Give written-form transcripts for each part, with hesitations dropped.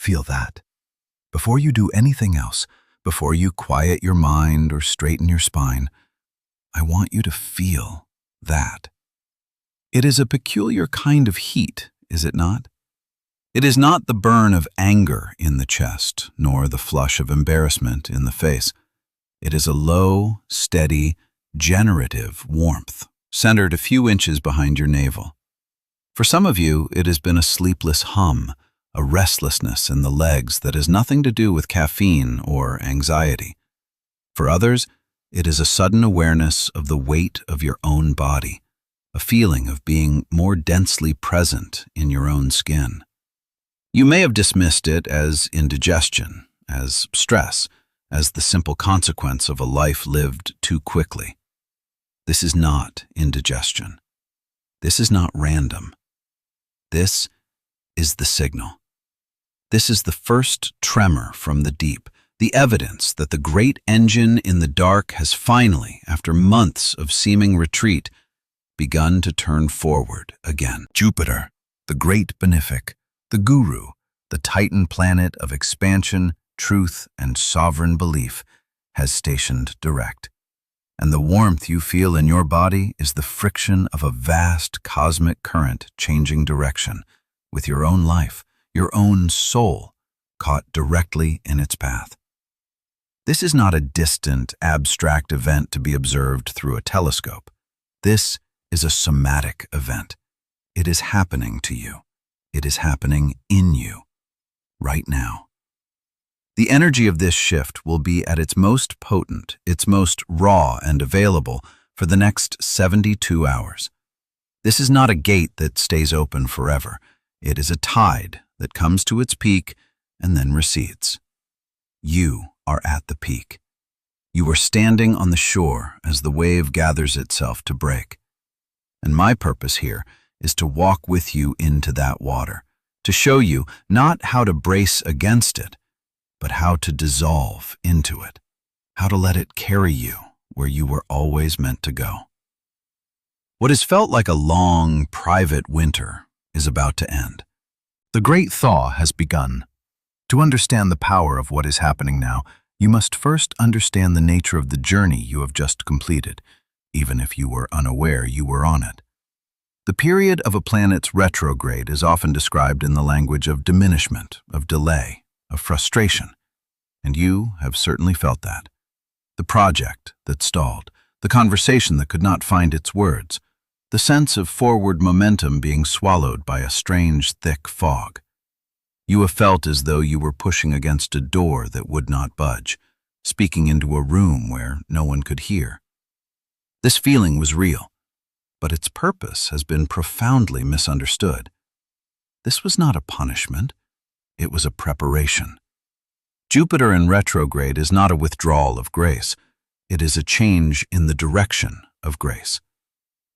feel that. Before you do anything else, before you quiet your mind or straighten your spine, I want you to feel that. It is a peculiar kind of heat, is it not? It is not the burn of anger in the chest, nor the flush of embarrassment in the face. It is a low, steady, generative warmth, centered a few inches behind your navel. For some of you, it has been a sleepless hum, a restlessness in the legs that has nothing to do with caffeine or anxiety. For others, it is a sudden awareness of the weight of your own body, a feeling of being more densely present in your own skin. You may have dismissed it as indigestion, as stress, as the simple consequence of a life lived too quickly. This is not indigestion. This is not random. This is the signal. This is the first tremor from the deep, the evidence that the great engine in the dark has finally, after months of seeming retreat, begun to turn forward again. Jupiter, the great benefic, the guru, the titan planet of expansion, truth, and sovereign belief, has stationed direct. And the warmth you feel in your body is the friction of a vast cosmic current changing direction, with your own life, your own soul, caught directly in its path. This is not a distant, abstract event to be observed through a telescope. This is a somatic event. It is happening to you. It is happening in you, right now. The energy of this shift will be at its most potent, its most raw and available for the next 72 hours. This is not a gate that stays open forever. It is a tide that comes to its peak and then recedes. You are at the peak. You are standing on the shore as the wave gathers itself to break. And my purpose here is to walk with you into that water, to show you not how to brace against it, but how to dissolve into it, how to let it carry you where you were always meant to go. What has felt like a long, private winter is about to end. The great thaw has begun. To understand the power of what is happening now, you must first understand the nature of the journey you have just completed, even if you were unaware you were on it. The period of a planet's retrograde is often described in the language of diminishment, of delay, of frustration, and you have certainly felt that. The project that stalled, the conversation that could not find its words, the sense of forward momentum being swallowed by a strange, thick fog. You have felt as though you were pushing against a door that would not budge, speaking into a room where no one could hear. This feeling was real, but its purpose has been profoundly misunderstood. This was not a punishment. It was a preparation. Jupiter in retrograde is not a withdrawal of grace. It is a change in the direction of grace.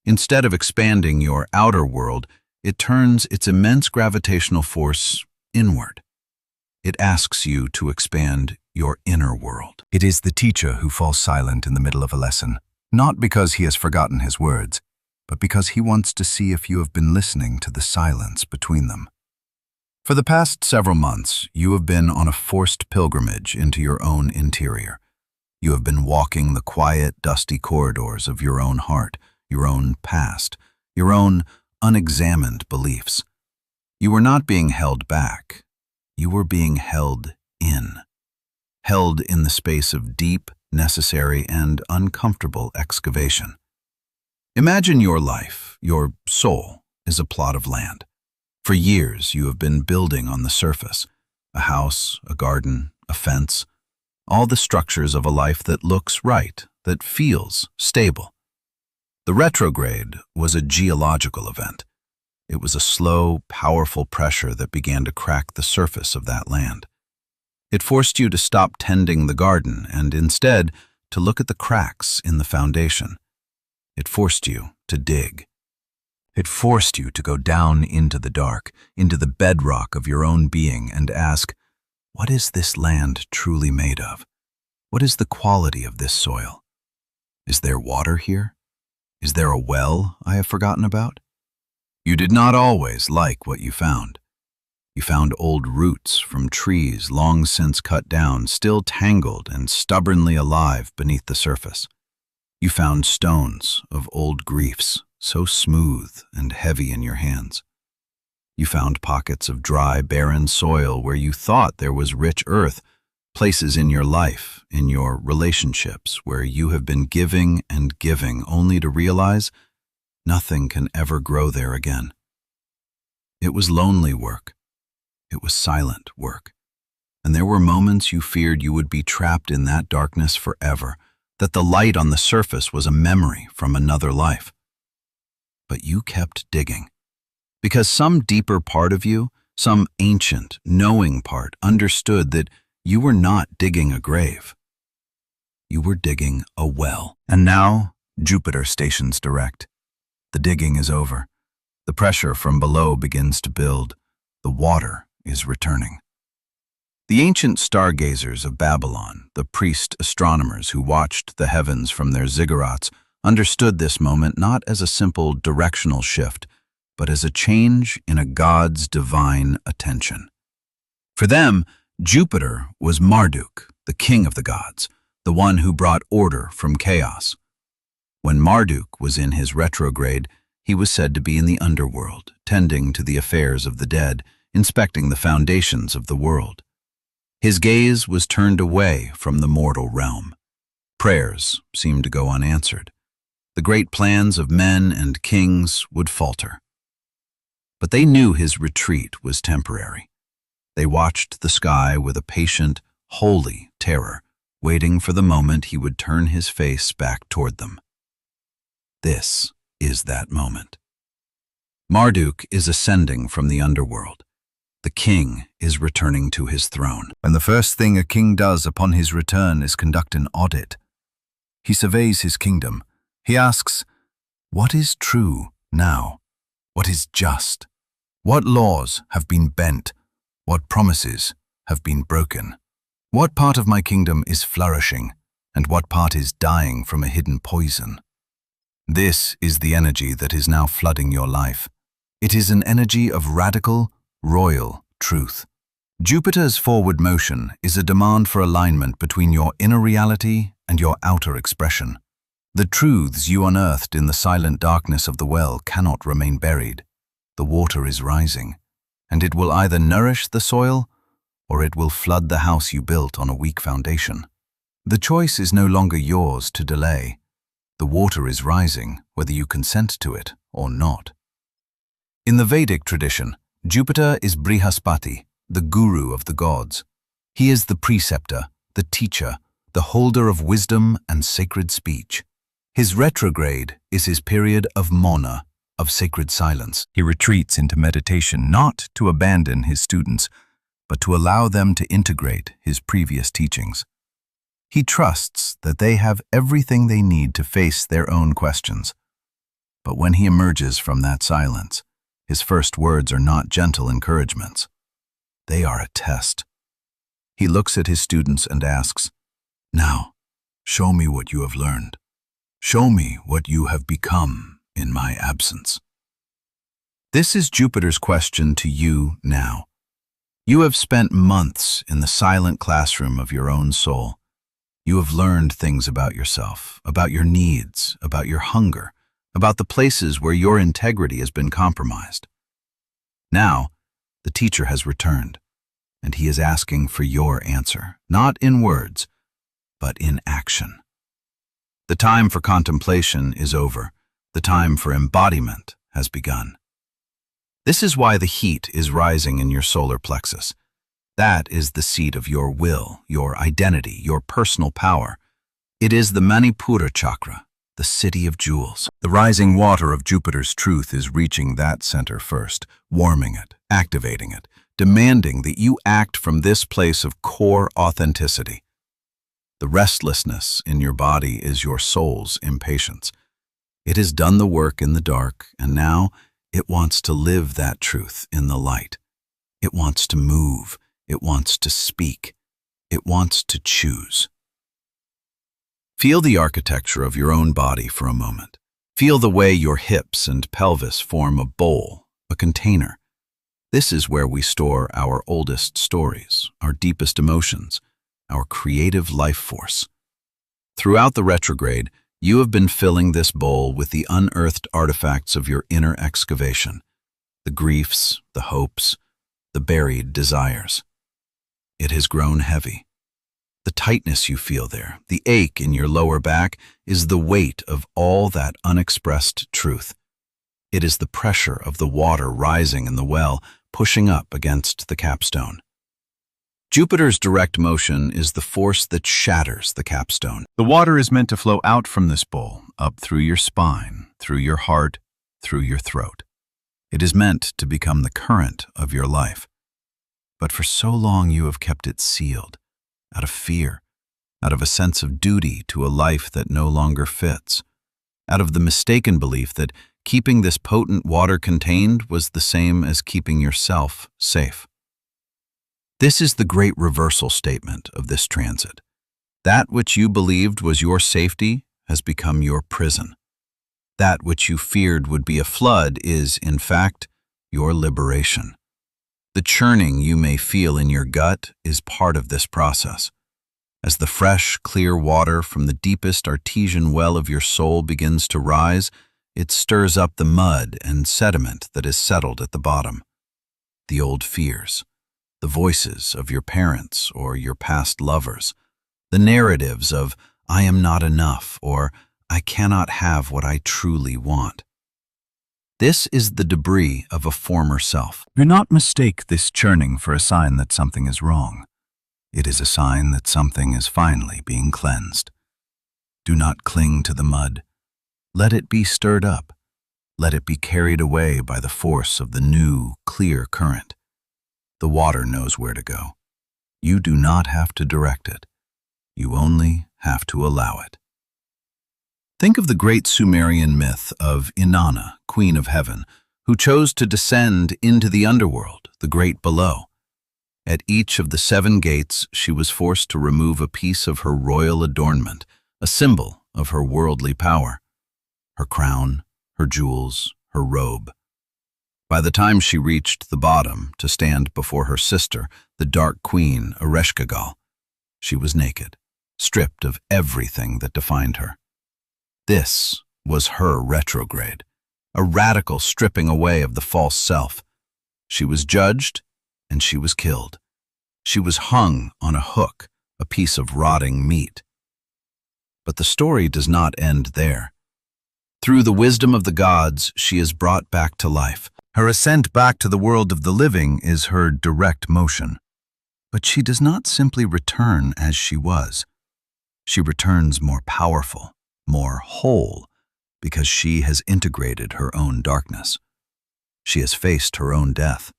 Instead of expanding your outer world, it turns its immense gravitational force inward. It asks you to expand your inner world. It is the teacher who falls silent in the middle of a lesson, not because he has forgotten his words, but because he wants to see if you have been listening to the silence between them. For the past several months, you have been on a forced pilgrimage into your own interior. You have been walking the quiet, dusty corridors of your own heart, your own past, your own unexamined beliefs. You were not being held back. You were being held in the space of deep, necessary, and uncomfortable excavation. Imagine your life, your soul, is a plot of land. For years, you have been building on the surface, a house, a garden, a fence, all the structures of a life that looks right, that feels stable. The retrograde was a geological event. It was a slow, powerful pressure that began to crack the surface of that land. It forced you to stop tending the garden and instead to look at the cracks in the foundation. It forced you to dig. It forced you to go down into the dark, into the bedrock of your own being and ask, what is this land truly made of? What is the quality of this soil? Is there water here? Is there a well I have forgotten about? You did not always like what you found. You found old roots from trees long since cut down, still tangled and stubbornly alive beneath the surface. You found stones of old griefs, so smooth and heavy in your hands. You found pockets of dry, barren soil where you thought there was rich earth, places in your life, in your relationships, where you have been giving and giving only to realize nothing can ever grow there again. It was lonely work. It was silent work. And there were moments you feared you would be trapped in that darkness forever, that the light on the surface was a memory from another life. But you kept digging, because some deeper part of you, some ancient, knowing part, understood that you were not digging a grave. You were digging a well. And now, Jupiter stations direct. The digging is over. The pressure from below begins to build. The water is returning. The ancient stargazers of Babylon, the priest astronomers who watched the heavens from their ziggurats, understood this moment not as a simple directional shift, but as a change in a god's divine attention. For them, Jupiter was Marduk, the king of the gods, the one who brought order from chaos. When Marduk was in his retrograde, he was said to be in the underworld, tending to the affairs of the dead, inspecting the foundations of the world. His gaze was turned away from the mortal realm. Prayers seemed to go unanswered. The great plans of men and kings would falter. But they knew his retreat was temporary. They watched the sky with a patient, holy terror, waiting for the moment he would turn his face back toward them. This is that moment. Marduk is ascending from the underworld. The king is returning to his throne. And the first thing a king does upon his return is conduct an audit. He surveys his kingdom. He asks, what is true now? What is just? What laws have been bent? What promises have been broken? What part of my kingdom is flourishing, and what part is dying from a hidden poison? This is the energy that is now flooding your life. It is an energy of radical, royal truth. Jupiter's forward motion is a demand for alignment between your inner reality and your outer expression. The truths you unearthed in the silent darkness of the well cannot remain buried. The water is rising, and it will either nourish the soil or it will flood the house you built on a weak foundation. The choice is no longer yours to delay. The water is rising whether you consent to it or not. In the Vedic tradition, Jupiter is Brihaspati, the guru of the gods. He is the preceptor, the teacher, the holder of wisdom and sacred speech. His retrograde is his period of mauna, of sacred silence. He retreats into meditation not to abandon his students, but to allow them to integrate his previous teachings. He trusts that they have everything they need to face their own questions. But when he emerges from that silence, his first words are not gentle encouragements. They are a test. He looks at his students and asks, "Now, show me what you have learned. Show me what you have become in my absence." This is Jupiter's question to you now. You have spent months in the silent classroom of your own soul. You have learned things about yourself, about your needs, about your hunger, about the places where your integrity has been compromised. Now, the teacher has returned, and he is asking for your answer, not in words, but in action. The time for contemplation is over. The time for embodiment has begun. This is why the heat is rising in your solar plexus. That is the seat of your will, your identity, your personal power. It is the Manipura chakra, the city of jewels. The rising water of Jupiter's truth is reaching that center first, warming it, activating it, demanding that you act from this place of core authenticity. The restlessness in your body is your soul's impatience. It has done the work in the dark, and now it wants to live that truth in the light. It wants to move. It wants to speak. It wants to choose. Feel the architecture of your own body for a moment. Feel the way your hips and pelvis form a bowl, a container. This is where we store our oldest stories, our deepest emotions, our creative life force. Throughout the retrograde, you have been filling this bowl with the unearthed artifacts of your inner excavation, the griefs, the hopes, the buried desires. It has grown heavy. The tightness you feel there, the ache in your lower back, is the weight of all that unexpressed truth. It is the pressure of the water rising in the well, pushing up against the capstone. Jupiter's direct motion is the force that shatters the capstone. The water is meant to flow out from this bowl, up through your spine, through your heart, through your throat. It is meant to become the current of your life. But for so long you have kept it sealed, out of fear, out of a sense of duty to a life that no longer fits, out of the mistaken belief that keeping this potent water contained was the same as keeping yourself safe. This is the great reversal statement of this transit. That which you believed was your safety has become your prison. That which you feared would be a flood is, in fact, your liberation. The churning you may feel in your gut is part of this process. As the fresh, clear water from the deepest artesian well of your soul begins to rise, it stirs up the mud and sediment that is settled at the bottom. The old fears, the voices of your parents or your past lovers, the narratives of "I am not enough" or "I cannot have what I truly want." This is the debris of a former self. Do not mistake this churning for a sign that something is wrong. It is a sign that something is finally being cleansed. Do not cling to the mud. Let it be stirred up. Let it be carried away by the force of the new, clear current. The water knows where to go. You do not have to direct it. You only have to allow it. Think of the great Sumerian myth of Inanna, Queen of Heaven, who chose to descend into the underworld, the great below. At each of the 7 gates, she was forced to remove a piece of her royal adornment, a symbol of her worldly power. Her crown, her jewels, her robe. By the time she reached the bottom to stand before her sister, the Dark Queen, Ereshkigal, she was naked, stripped of everything that defined her. This was her retrograde, a radical stripping away of the false self. She was judged, and she was killed. She was hung on a hook, a piece of rotting meat. But the story does not end there. Through the wisdom of the gods, she is brought back to life. Her ascent back to the world of the living is her direct motion. But she does not simply return as she was. She returns more powerful, more whole, because she has integrated her own darkness. She has faced her own death.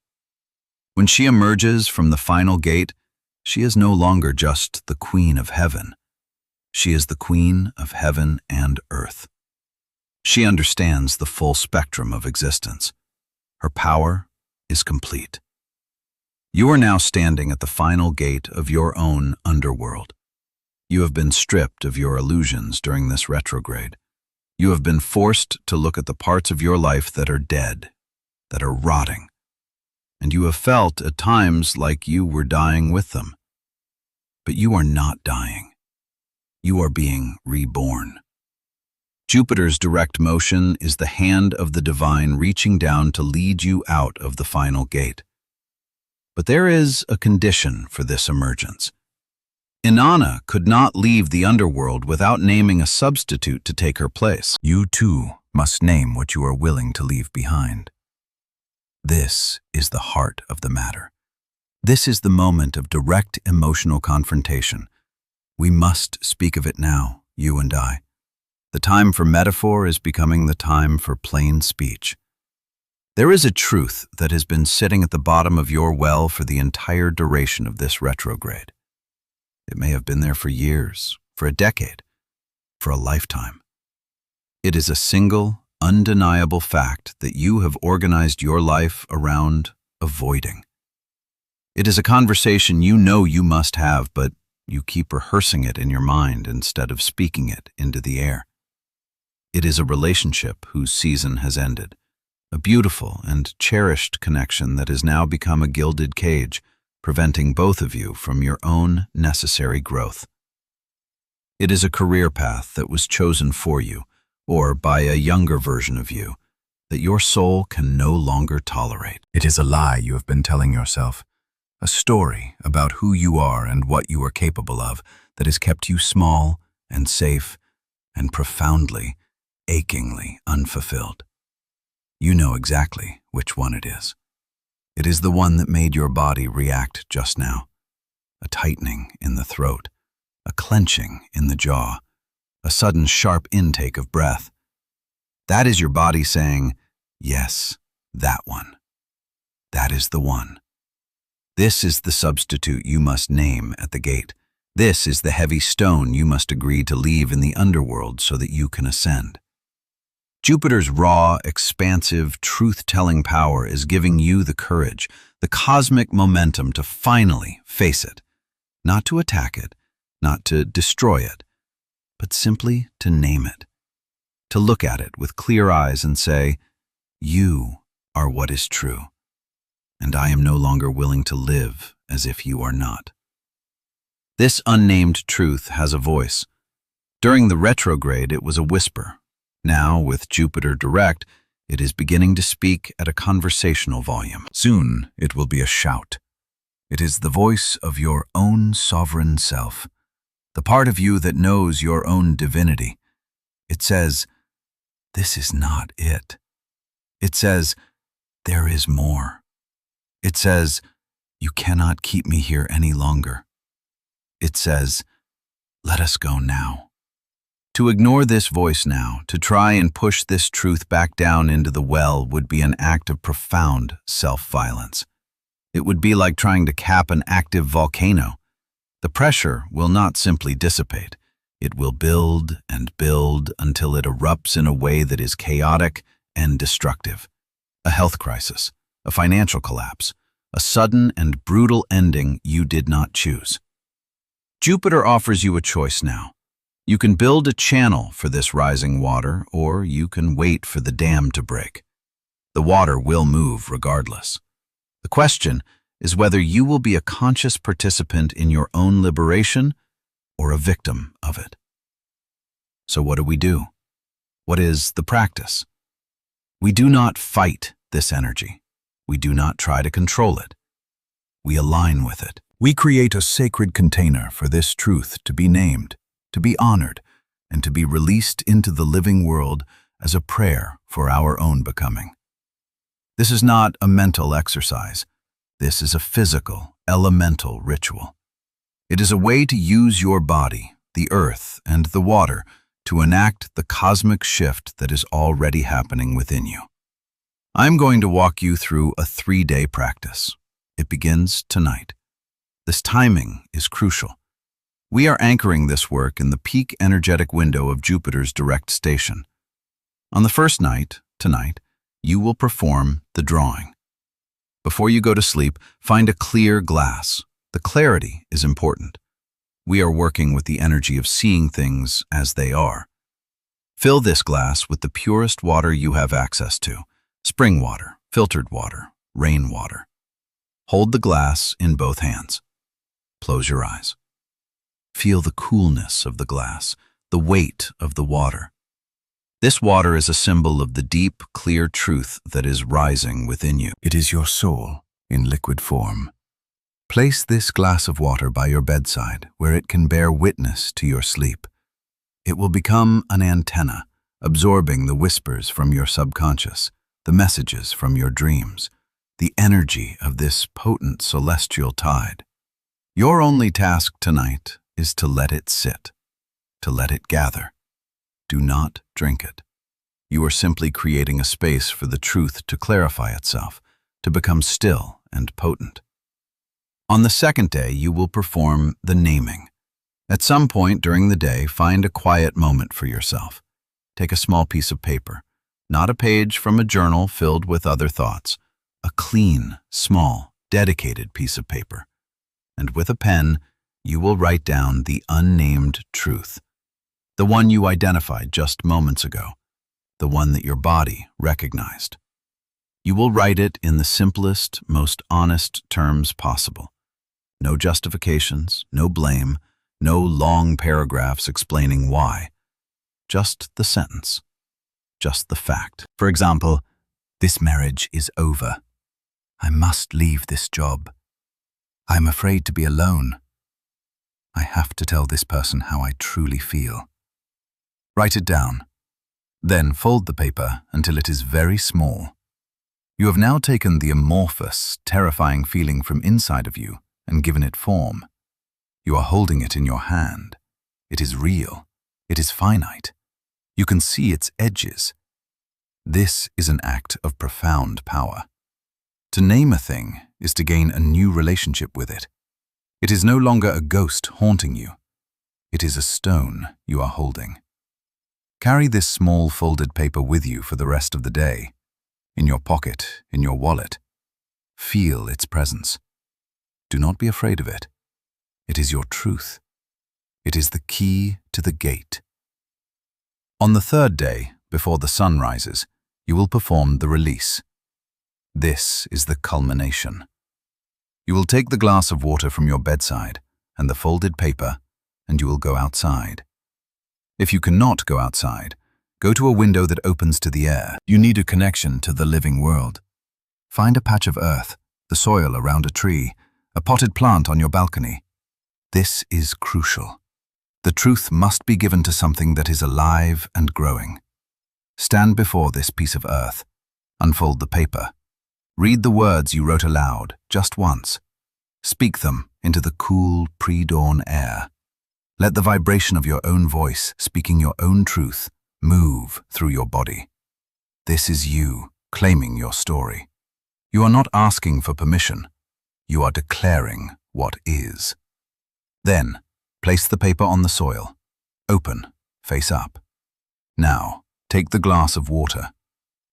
When she emerges from the final gate, she is no longer just the Queen of Heaven. She is the Queen of Heaven and Earth. She understands the full spectrum of existence. Her power is complete. You are now standing at the final gate of your own underworld. You have been stripped of your illusions during this retrograde. You have been forced to look at the parts of your life that are dead, that are rotting. And you have felt at times like you were dying with them. But you are not dying. You are being reborn. Jupiter's direct motion is the hand of the divine reaching down to lead you out of the final gate. But there is a condition for this emergence. Inanna could not leave the underworld without naming a substitute to take her place. You too must name what you are willing to leave behind. This is the heart of the matter. This is the moment of direct emotional confrontation. We must speak of it now, you and I. The time for metaphor is becoming the time for plain speech. There is a truth that has been sitting at the bottom of your well for the entire duration of this retrograde. It may have been there for years, for a decade, for a lifetime. It is a single, undeniable fact that you have organized your life around avoiding. It is a conversation you know you must have, but you keep rehearsing it in your mind instead of speaking it into the air. It is a relationship whose season has ended, a beautiful and cherished connection that has now become a gilded cage, preventing both of you from your own necessary growth. It is a career path that was chosen for you, or by a younger version of you, that your soul can no longer tolerate. It is a lie you have been telling yourself, a story about who you are and what you are capable of that has kept you small and safe and profoundly, achingly unfulfilled. You know exactly which one it is. It is the one that made your body react just now. A tightening in the throat, a clenching in the jaw, a sudden sharp intake of breath. That is your body saying, yes, that one. That is the one. This is the substitute you must name at the gate. This is the heavy stone you must agree to leave in the underworld so that you can ascend. Jupiter's raw, expansive, truth-telling power is giving you the courage, the cosmic momentum to finally face it, not to attack it, not to destroy it, but simply to name it, to look at it with clear eyes and say, you are what is true, and I am no longer willing to live as if you are not. This unnamed truth has a voice. During the retrograde, it was a whisper. Now, with Jupiter direct, it is beginning to speak at a conversational volume. Soon, it will be a shout. It is the voice of your own sovereign self, the part of you that knows your own divinity. It says, this is not it. It says, there is more. It says, you cannot keep me here any longer. It says, let us go now. To ignore this voice now, to try and push this truth back down into the well would be an act of profound self-violence. It would be like trying to cap an active volcano. The pressure will not simply dissipate. It will build and build until it erupts in a way that is chaotic and destructive. A health crisis, a financial collapse, a sudden and brutal ending you did not choose. Jupiter offers you a choice now. You can build a channel for this rising water, or you can wait for the dam to break. The water will move regardless. The question is whether you will be a conscious participant in your own liberation or a victim of it. So what do? What is the practice? We do not fight this energy. We do not try to control it. We align with it. We create a sacred container for this truth to be named, to be honored, and to be released into the living world as a prayer for our own becoming. This is not a mental exercise. This is a physical, elemental ritual. It is a way to use your body, the earth, and the water to enact the cosmic shift that is already happening within you. I'm going to walk you through a 3-day practice. It begins tonight. This timing is crucial. We are anchoring this work in the peak energetic window of Jupiter's direct station. On the first night, tonight, you will perform the drawing. Before you go to sleep, find a clear glass. The clarity is important. We are working with the energy of seeing things as they are. Fill this glass with the purest water you have access to: spring water, filtered water, rainwater. Hold the glass in both hands. Close your eyes. Feel the coolness of the glass, the weight of the water. This water is a symbol of the deep, clear truth that is rising within you. It is your soul in liquid form. Place this glass of water by your bedside where it can bear witness to your sleep. It will become an antenna, absorbing the whispers from your subconscious, the messages from your dreams, the energy of this potent celestial tide. Your only task tonight is to let it sit, to let it gather. Do not drink it. You are simply creating a space for the truth to clarify itself, to become still and potent. On the second day, you will perform the naming. At some point during the day, find a quiet moment for yourself. Take a small piece of paper, not a page from a journal filled with other thoughts, a clean, small, dedicated piece of paper. And with a pen, you will write down the unnamed truth, the one you identified just moments ago, the one that your body recognized. You will write it in the simplest, most honest terms possible. No justifications, no blame, no long paragraphs explaining why. Just the sentence. Just the fact. For example, this marriage is over. I must leave this job. I'm afraid to be alone. I have to tell this person how I truly feel. Write it down. Then fold the paper until it is very small. You have now taken the amorphous, terrifying feeling from inside of you and given it form. You are holding it in your hand. It is real. It is finite. You can see its edges. This is an act of profound power. To name a thing is to gain a new relationship with it. It is no longer a ghost haunting you. It is a stone you are holding. Carry this small folded paper with you for the rest of the day, in your pocket, in your wallet. Feel its presence. Do not be afraid of it. It is your truth. It is the key to the gate. On the third day, before the sun rises, you will perform the release. This is the culmination. You will take the glass of water from your bedside and the folded paper, and you will go outside. If you cannot go outside, go to a window that opens to the air. You need a connection to the living world. Find a patch of earth, the soil around a tree, a potted plant on your balcony. This is crucial. The truth must be given to something that is alive and growing. Stand before this piece of earth. Unfold the paper. Read the words you wrote aloud, just once. Speak them into the cool, pre-dawn air. Let the vibration of your own voice, speaking your own truth, move through your body. This is you, claiming your story. You are not asking for permission. You are declaring what is. Then, place the paper on the soil. Open, face up. Now, take the glass of water.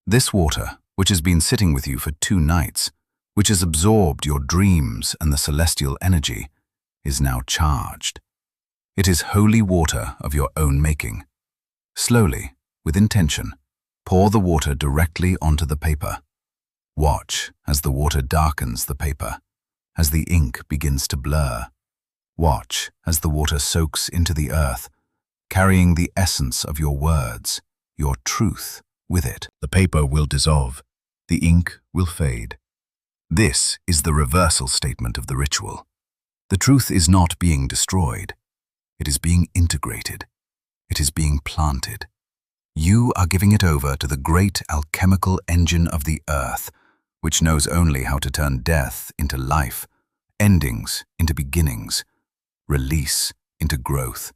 This water, which has been sitting with you for 2 nights, which has absorbed your dreams and the celestial energy, is now charged. It is holy water of your own making. Slowly, with intention, pour the water directly onto the paper. Watch as the water darkens the paper, as the ink begins to blur. Watch as the water soaks into the earth, carrying the essence of your words, your truth, with it. The paper will dissolve. The ink will fade. This is the reversal statement of the ritual. The truth is not being destroyed. It is being integrated. It is being planted. You are giving it over to the great alchemical engine of the earth, which knows only how to turn death into life, endings into beginnings, release into growth.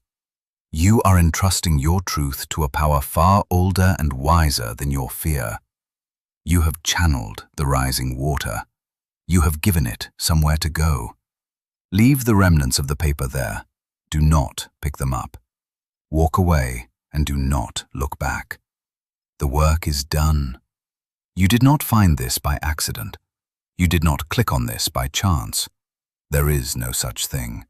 You are entrusting your truth to a power far older and wiser than your fear. You have channeled the rising water. You have given it somewhere to go. Leave the remnants of the paper there. Do not pick them up. Walk away and do not look back. The work is done. You did not find this by accident. You did not click on this by chance. There is no such thing.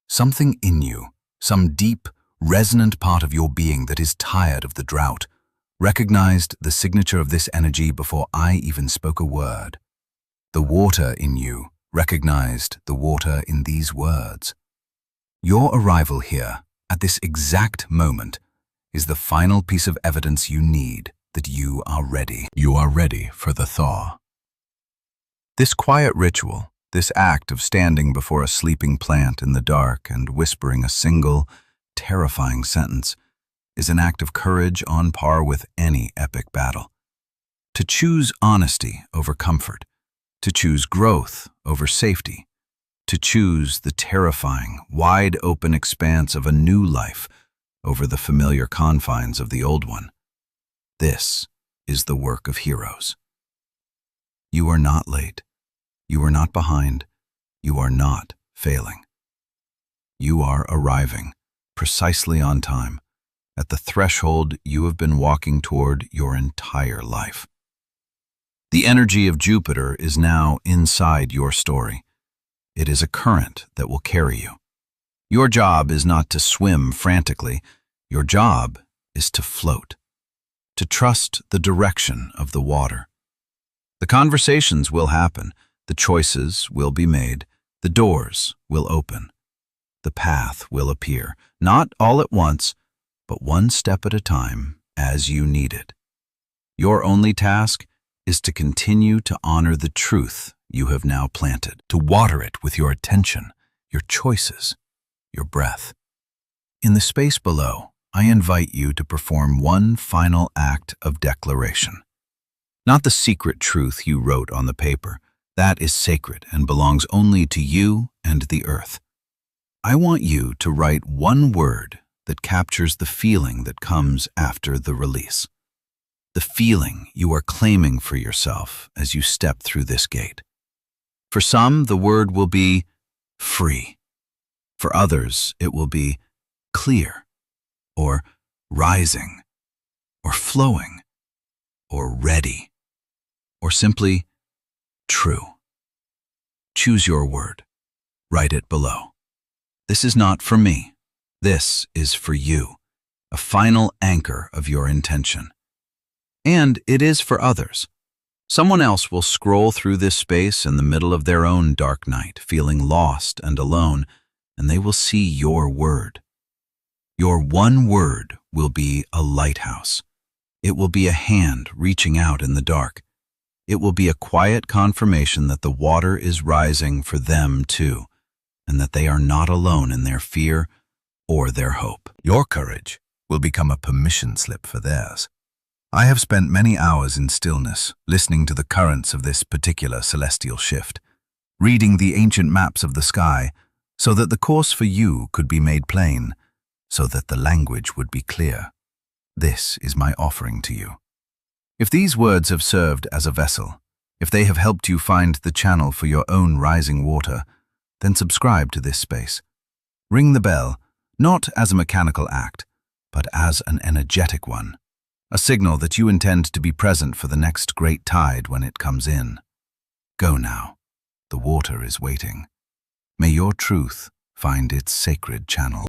Something in you, some deep, resonant part of your being that is tired of the drought, recognized the signature of this energy before I even spoke a word. The water in you recognized the water in these words. Your arrival here, at this exact moment, is the final piece of evidence you need that you are ready. You are ready for the thaw. This quiet ritual, this act of standing before a sleeping plant in the dark and whispering a single, terrifying sentence, is an act of courage on par with any epic battle. To choose honesty over comfort, to choose growth over safety, to choose the terrifying, wide-open expanse of a new life over the familiar confines of the old one. This is the work of heroes. You are not late. You are not behind. You are not failing. You are arriving, precisely on time, at the threshold you have been walking toward your entire life. The energy of Jupiter is now inside your story. It is a current that will carry you. Your job is not to swim frantically. Your job is to float, to trust the direction of the water. The conversations will happen, the choices will be made, the doors will open. The path will appear, not all at once, but one step at a time as you need it. Your only task is to continue to honor the truth you have now planted, to water it with your attention, your choices, your breath. In the space below, I invite you to perform one final act of declaration. Not the secret truth you wrote on the paper. That is sacred and belongs only to you and the earth. I want you to write one word that captures the feeling that comes after the release. The feeling you are claiming for yourself as you step through this gate. For some, the word will be free. For others, it will be clear, or rising, or flowing, or ready, or simply true. Choose your word. Write it below. This is not for me. This is for you, a final anchor of your intention. And it is for others. Someone else will scroll through this space in the middle of their own dark night, feeling lost and alone, and they will see your word. Your one word will be a lighthouse. It will be a hand reaching out in the dark. It will be a quiet confirmation that the water is rising for them too, and that they are not alone in their fear or their hope. Your courage will become a permission slip for theirs. I have spent many hours in stillness, listening to the currents of this particular celestial shift, reading the ancient maps of the sky, so that the course for you could be made plain, so that the language would be clear. This is my offering to you. If these words have served as a vessel, if they have helped you find the channel for your own rising water, then subscribe to this space. Ring the bell, not as a mechanical act, but as an energetic one. A signal that you intend to be present for the next great tide when it comes in. Go now. The water is waiting. May your truth find its sacred channel.